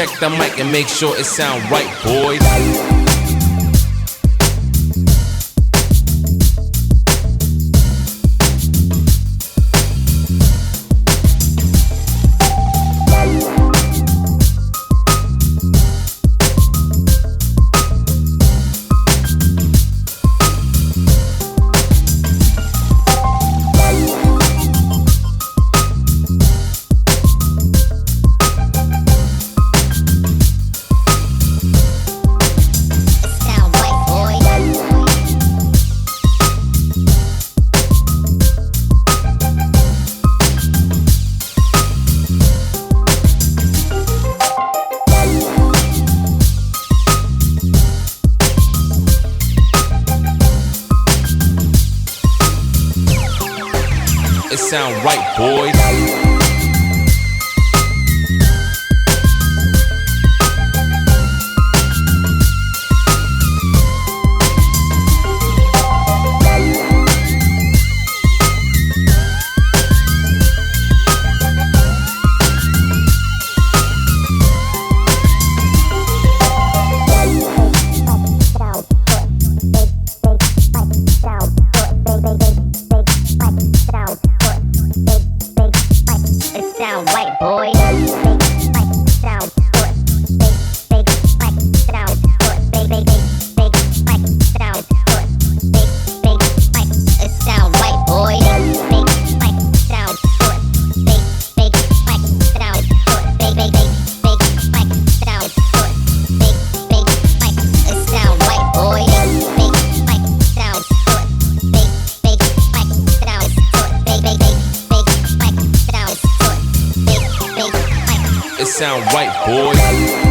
check the mic and make sure it sound right, boys. It sound right, boys. Sound right, boys. Sound good. Big spike. Sound good. Big spike. Sound good. Big spike. It sound right, boys. Big spike. Sound good. Big spike. Sound good. Big spike. Sound good. Big spike. It sound right, boys. Big spike. Sound good. Big spike. Sound good. Big spike. Sound good. It sound right, boys.